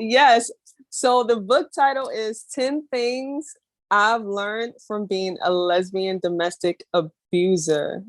Yes. So the book title is 10 Things I've Learned from Being a Lesbian Domestic Abuser.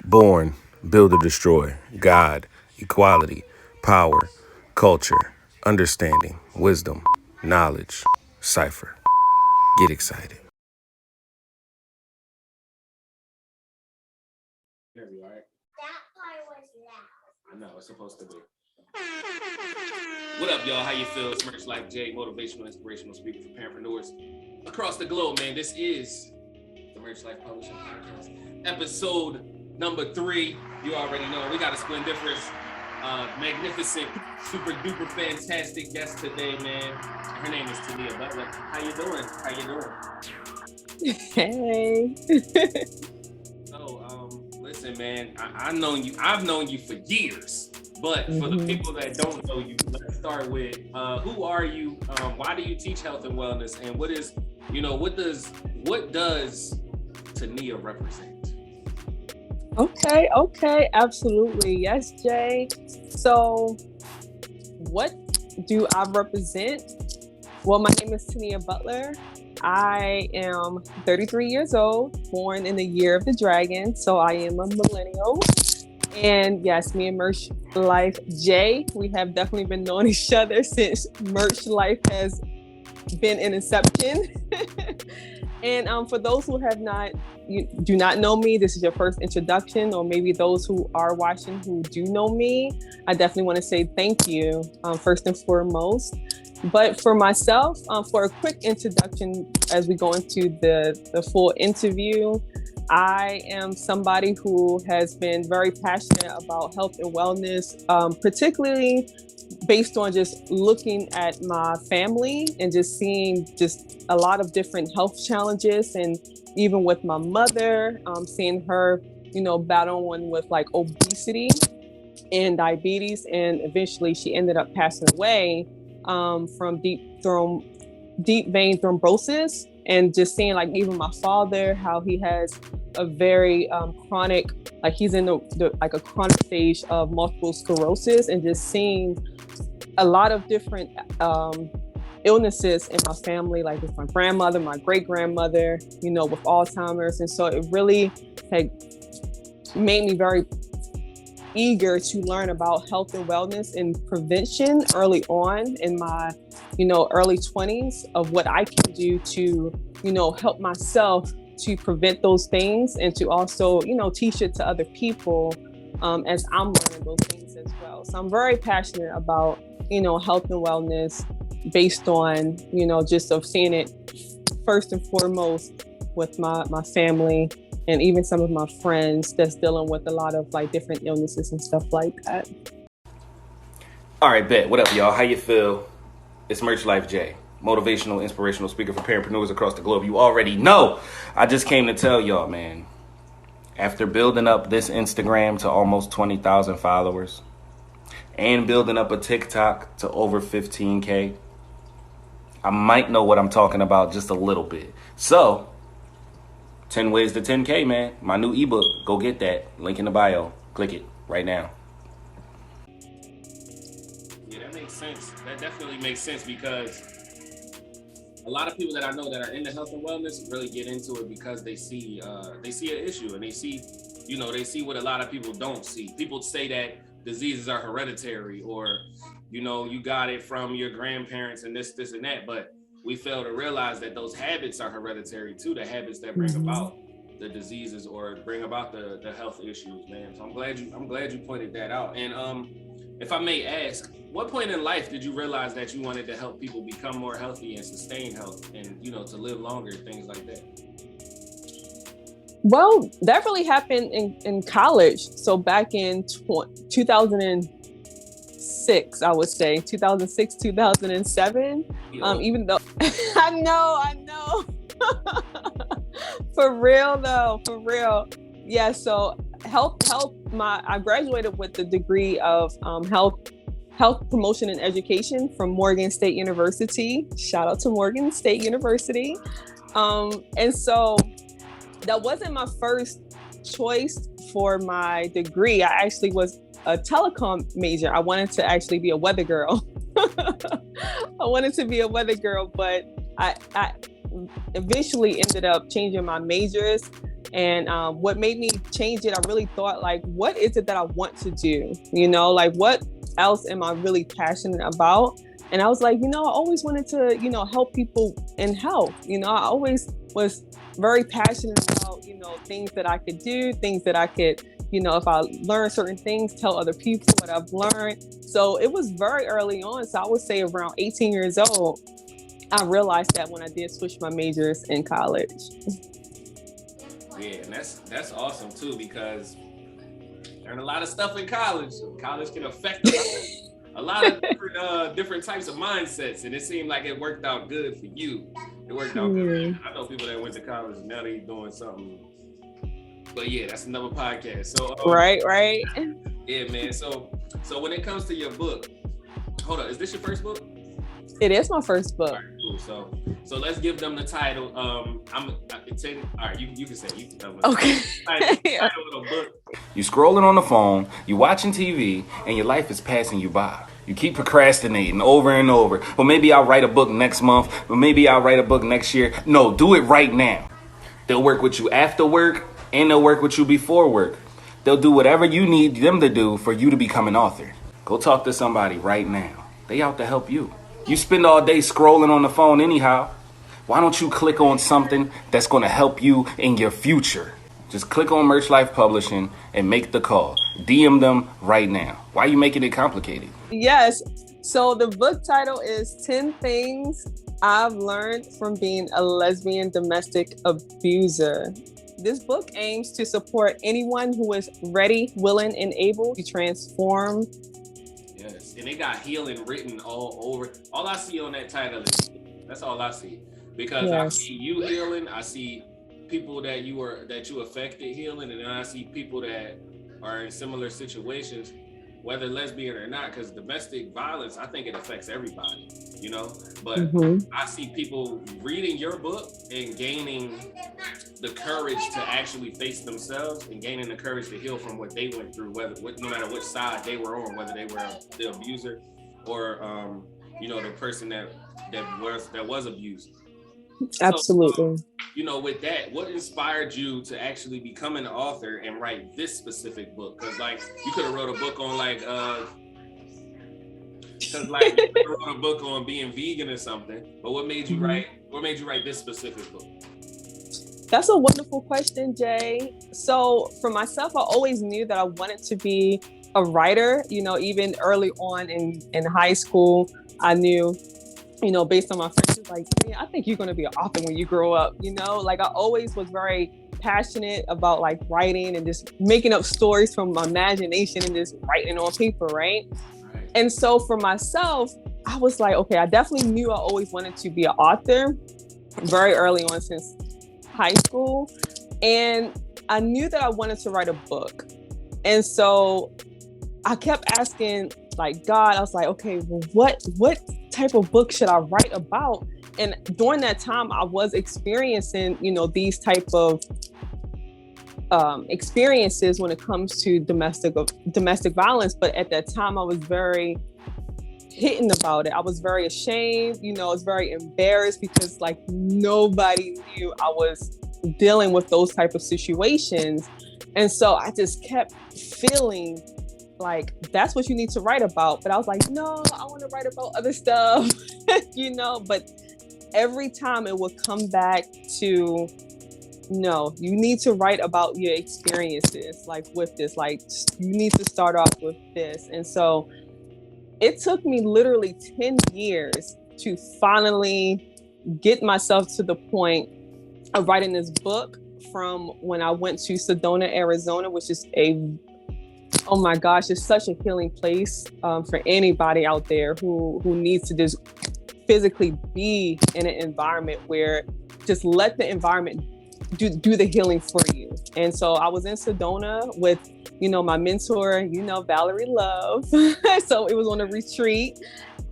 Born, build or destroy. God, equality, power, culture, understanding, wisdom, knowledge, cipher. Get excited. There we are. That part was loud. I know, it's supposed to be. What up, y'all? How you feel? It's Merch Life J, motivational, inspirational speaker for parapreneurs across the globe, man. This is the Merch Life Publishing Podcast, episode number 3. You already know we got a splendiferous, magnificent, super duper fantastic guest today, man. Her name is Tania Butler. How you doing? How you doing? Hey. So, listen, man. I've known you for years. But for the people that don't know you, let's start with who are you? Why do you teach health and wellness? And what does Tania represent? Okay, absolutely. Yes, Jay. So what do I represent? Well, my name is Tania Butler. I am 33 years old, born in the year of the dragon. So I am a millennial. And yes, me and Merch Life J, we have definitely been knowing each other since Merch Life has been in inception. And for those who do not know me, this is your first introduction, or maybe those who are watching who do know me, I definitely want to say thank you, first and foremost. But for myself, for a quick introduction as we go into the full interview, I am somebody who has been very passionate about health and wellness, particularly based on just looking at my family and just seeing just a lot of different health challenges. And even with my mother, seeing her, battling with like obesity and diabetes. And eventually she ended up passing away from deep vein thrombosis. And just seeing like even my father, how he has a very chronic, like he's in like a chronic stage of multiple sclerosis, and just seeing a lot of different illnesses in my family, like with my grandmother, my great grandmother, with Alzheimer's. And so it really had made me very eager to learn about health and wellness and prevention early on in my early 20s, of what I can do to help myself to prevent those things, and to also teach it to other people as I'm learning those things as well. So I'm very passionate about health and wellness, based on just of seeing it first and foremost with my family, and even some of my friends that's dealing with a lot of like different illnesses and stuff like that. All right, bet. What up, y'all? How you feel? It's Merch Life J, motivational, inspirational speaker for parapreneurs across the globe. You already know. I just came to tell y'all, man, after building up this Instagram to almost 20,000 followers and building up a TikTok to over 15K, I might know what I'm talking about just a little bit. So 10 ways to 10K, man. My new ebook. Go get that. Link in the bio. Click it right now. Yeah, that makes sense. That definitely makes sense, because a lot of people that I know that are into health and wellness really get into it because they see an issue, and they see what a lot of people don't see. People say that diseases are hereditary, or you got it from your grandparents and this and that, but we fail to realize that those habits are hereditary too, the habits that bring about the diseases or bring about the health issues, man. So I'm glad you pointed that out. And if I may ask, what point in life did you realize that you wanted to help people become more healthy and sustain health, and to live longer, things like that? Well, that really happened in college. So back in 2006, I would say 2006, 2007. Even though I know. For real though, for real. Yeah. So I graduated with the degree of health promotion and education from Morgan State University. Shout out to Morgan State University. And so that wasn't my first choice for my degree. I actually was a telecom major. I wanted to actually be a weather girl. I wanted to be a weather girl, but I eventually ended up changing my majors. And what made me change it, I really thought, like, what is it that I want to do? You know, like, what else am I really passionate about? And I was like, I always wanted to, help people in health. I always was very passionate about, things that I could do, things that I could, if I learn certain things, tell other people what I've learned. So it was very early on. So I would say around 18 years old, I realized that when I did switch my majors in college. Yeah, and that's awesome too, because learn a lot of stuff in college. College can affect a lot of different types of mindsets, and it seemed like it worked out good for you. It worked out good. I know people that went to college and now they doing something. But yeah, that's another podcast. So right. Yeah, man. So when it comes to your book, hold on, is this your first book? It is my first book. All right, cool. So let's give them the title. All right, you can say it. You can tell them. Okay. Title of the book. You scrolling on the phone, you watching TV, and your life is passing you by. You keep procrastinating over and over. Well, maybe I'll write a book next month, but maybe I'll write a book next year. No, do it right now. They'll work with you after work, and they'll work with you before work. They'll do whatever you need them to do for you to become an author. Go talk to somebody right now. They out to help you. You spend all day scrolling on the phone anyhow. Why don't you click on something that's going to help you in your future? Just click on Merch Life Publishing and make the call. DM them right now. Why are you making it complicated? Yes. So the book title is 10 Things I've Learned from Being a Lesbian Domestic Abuser. This book aims to support anyone who is ready, willing, and able to transform. Yes, and they got healing written all over. All I see on that title is that's all I see, because I see you healing. I see people that you affected healing, and then I see people that are in similar situations, whether lesbian or not, because domestic violence, I think it affects everybody, but I see people reading your book and gaining the courage to actually face themselves and gaining the courage to heal from what they went through, no matter which side they were on, whether they were the abuser or the person that was abused. Absolutely. So, with that, what inspired you to actually become an author and write this specific book? Because you could have wrote a book on being vegan or something. But what made you write? What made you write this specific book? That's a wonderful question, Jay. So for myself, I always knew that I wanted to be a writer. Even early on in high school, I knew, based on my friends, like, yeah, I think you're going to be an author when you grow up. I always was very passionate about writing and just making up stories from my imagination and just writing on paper, right? And so for myself, I was like, okay, I definitely knew I always wanted to be an author very early on since high school. And I knew that I wanted to write a book. And so I kept asking, God, I was like, okay, well, what type of book should I write about? And during that time, I was experiencing, these type of experiences when it comes to domestic violence. But at that time, I was very hidden about it. I was very ashamed, I was very embarrassed because nobody knew I was dealing with those type of situations. And so I just kept feeling like that's what you need to write about. But I was like, no, I want to write about other stuff, but every time it would come back to, no, you need to write about your experiences with this, you need to start off with this. And so it took me literally 10 years to finally get myself to the point of writing this book, from when I went to Sedona, Arizona, which is oh my gosh, it's such a healing place for anybody out there who needs to just physically be in an environment where just let the environment do the healing for you. And so I was in Sedona with, my mentor, Valerie Love. So it was on a retreat.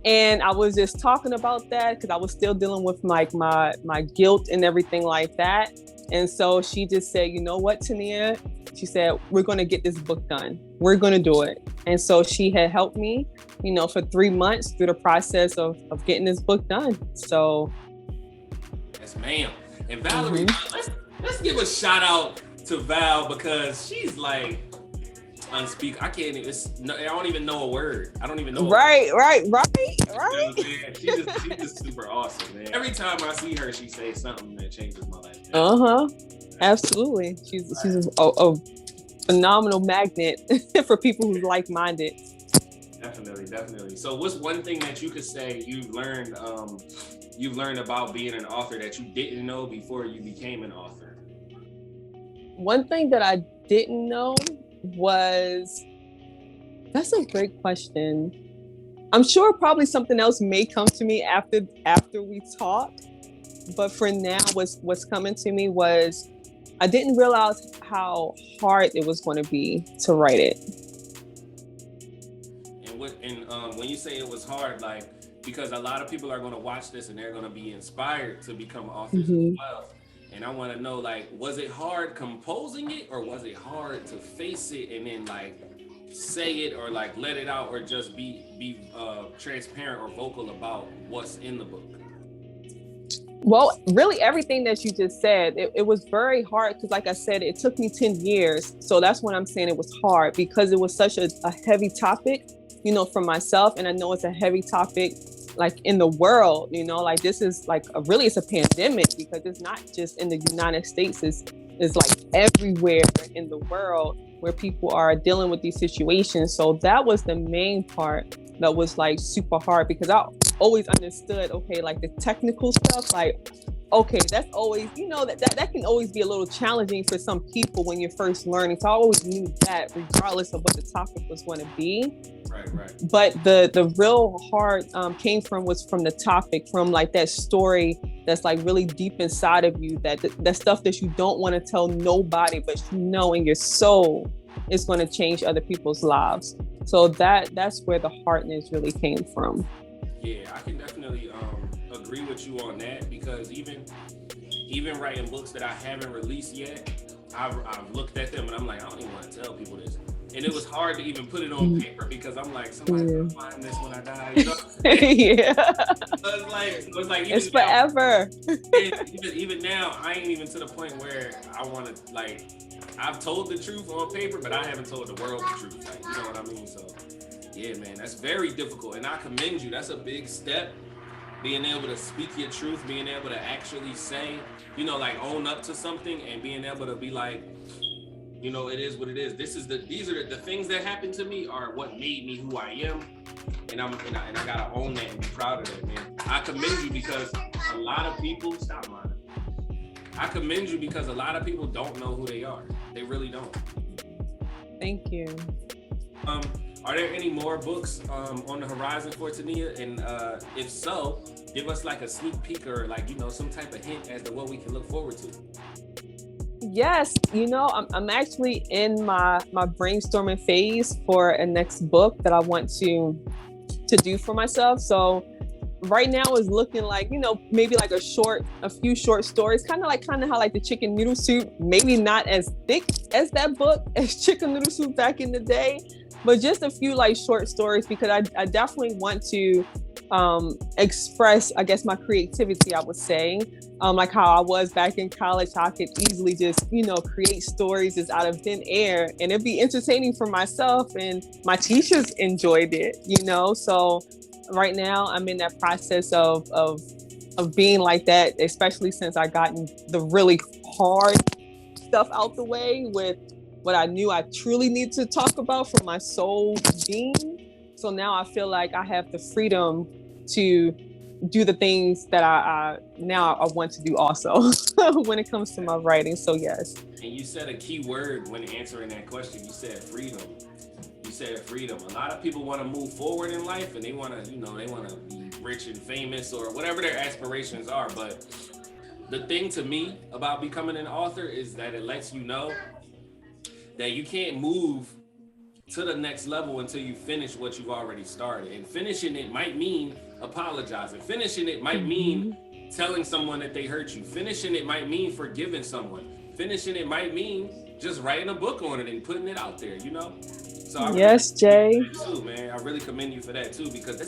And I was just talking about that because I was still dealing with my guilt and everything like that. And so she just said, you know what, Tania, She said, we're going to get this book done. We're going to do it. And so she had helped me, for 3 months through the process of getting this book done. So. Yes, ma'am. And Valerie, let's give a shout out to Val, because she's like unspeakable. I don't even know a word. I don't even know. Right. You know she's just super awesome, man. Every time I see her, she says something that changes my life. Absolutely. She's a phenomenal magnet for people who like-minded. Definitely. So what's one thing that you could say you've learned about being an author that you didn't know before you became an author? One thing that I didn't know was, that's a great question. I'm sure probably something else may come to me after we talk, but for now, what's coming to me was, I didn't realize how hard it was going to be to write it. And when you say it was hard, like, because a lot of people are going to watch this and they're going to be inspired to become authors as well. And I want to know, like, was it hard composing it, or was it hard to face it and then like say it, or like let it out, or just be transparent or vocal about what's in the book? Well, really everything that you just said, it was very hard, because like I said, it took me 10 years. So that's when I'm saying it was hard, because it was such a heavy topic, for myself. And I know it's a heavy topic, like in the world, like this is like it's a pandemic, because it's not just in the United States, it's like everywhere in the world where people are dealing with these situations. So that was the main part that was like super hard, because I always understood, okay, like the technical stuff, like, okay, that's always, that can always be a little challenging for some people when you're first learning. So I always knew that, regardless of what the topic was going to be. Right. But the real hard came from the topic, from like that story that's like really deep inside of you, that stuff that you don't want to tell nobody, but in your soul it's going to change other people's lives. So that's where the hardness really came from. Yeah, I can definitely agree with you on that, because even writing books that I haven't released yet, I've looked at them and I'm like, I don't even want to tell people this. And it was hard to even put it on paper, because I'm like, somebody's gonna find this when I die, Yeah. It's like it's forever. Even now, I ain't even to the point where I want to, like, I've told the truth on paper, but I haven't told the world the truth. Like, you know what I mean? So, yeah, man, that's very difficult, and I commend you. That's a big step. Being able to speak your truth, being able to actually say, like own up to something, and being able to be like, it is what it is. These are the things that happened to me are what made me who I am, and I gotta own that and be proud of that, man. I commend you, because a lot of people I commend you because a lot of people don't know who they are. They really don't. Thank you. Are there any more books on the horizon for Tania? And if so, give us like a sneak peek, or like, some type of hint as to what we can look forward to. Yes, I'm actually in my brainstorming phase for a next book that I want to do for myself. So right now is looking like, maybe like a few short stories, kind of how like the chicken noodle soup, maybe not as thick as that book as chicken noodle soup back in the day, but just a few like short stories, because I definitely want to express, I guess, my creativity, I would say, like how I was back in college, how I could easily just, create stories just out of thin air, and it'd be entertaining for myself, and my teachers enjoyed it, so right now I'm in that process of being like that, especially since I gotten the really hard stuff out the way with what I knew I truly need to talk about from my soul being. So now I feel like I have the freedom to do the things that I want to do also when it comes to my writing. So yes. And you said a key word when answering that question. You said freedom. A lot of people want to move forward in life, and they want to, they want to be rich and famous or whatever their aspirations are. But the thing to me about becoming an author is that it lets you know that you can't move to the next level until you finish what you've already started. And finishing it might mean apologizing. Finishing it might mean telling someone that they hurt you. Finishing it might mean forgiving someone. Finishing it might mean just writing a book on it and putting it out there, you know? So I Yes, Jay. too, man. I really commend you for that too, because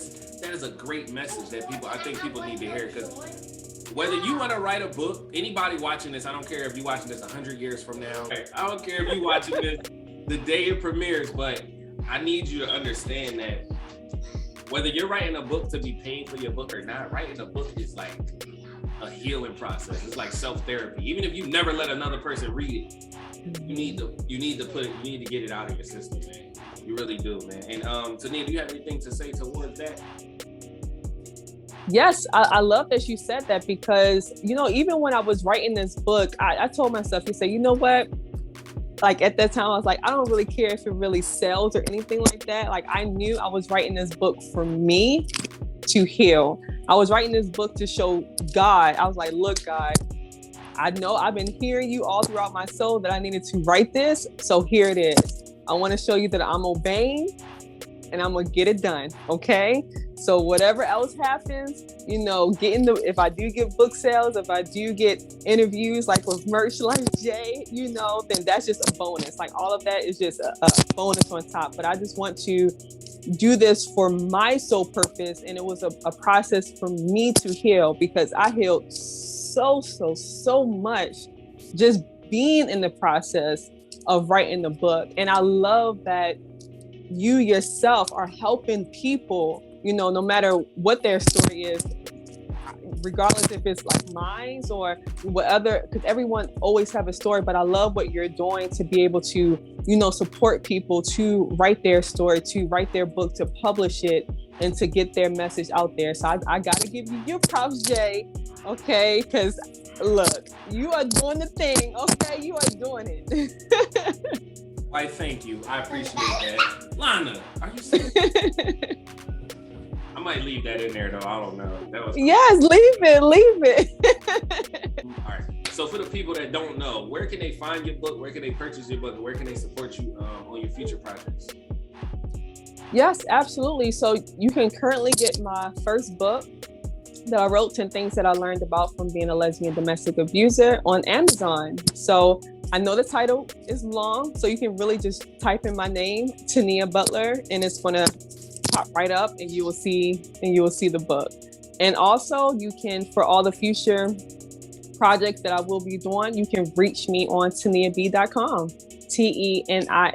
that is a great message that I think people need to hear. Because whether you want to write a book, anybody watching this, I don't care if you're watching this 100 years from now. I don't care if you're watching this the day it premieres, but I need you to understand that whether you're writing a book to be paid for your book or not, writing a book is like a healing process. It's like self-therapy. Even if you never let another person read it, you need to get it out of your system, man. You really do, man. And Tania, do you have anything to say towards that? Yes, I love that you said that, because, you know, even when I was writing this book, I told myself, you say, you know what? Like at that time, I was like, I don't really care if it really sells or anything like that. Like I knew I was writing this book for me to heal. I was writing this book to show God. I was like, look, God, I know I've been hearing you all throughout my soul that I needed to write this. So here it is. I want to show you that I'm obeying and I'm going to get it done. Okay. So whatever else happens, you know, if I do get book sales, if I do get interviews like with Merch Life Jay, you know, then that's just a bonus. Like all of that is just a bonus on top. But I just want to do this for my sole purpose. And it was a process for me to heal, because I healed so much just being in the process of writing the book. And I love that you yourself are helping people, you know, no matter what their story is, regardless if it's like mine or what other, because everyone always have a story. But I love what you're doing to be able to, you know, support people to write their story, to write their book, to publish it, and to get their message out there. So I got to give you your props, Jay. Okay, because look, you are doing the thing. Okay, you are doing it. Why, thank you. I appreciate that. Lana, are you serious? I might leave that in there though. I don't know. That was yes, leave it. All right. So for the people that don't know, where can they find your book? Where can they purchase your book? And where can they support you on your future projects? Yes, absolutely. So you can currently get my first book that I wrote, 10 Things That I Learned About from Being a Lesbian Domestic Abuser, on Amazon. So I know the title is long, so you can really just type in my name, Tania Butler, and it's gonna pop right up, and you will see the book. And also you can, for all the future projects that I will be doing, you can reach me on taniab.com, TENIAB.com.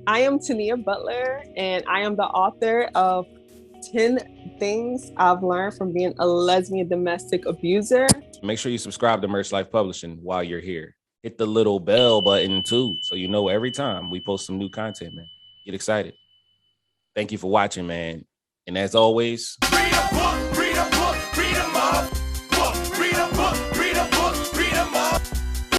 I am Tania Butler, and I am the author of 10 Things I've Learned from Being a Lesbian Domestic Abuser. Make sure you subscribe to Merch Life Publishing while you're here. Hit the little bell button too, so you know every time we post some new content, man. Get excited. Thank you for watching, man. And as always,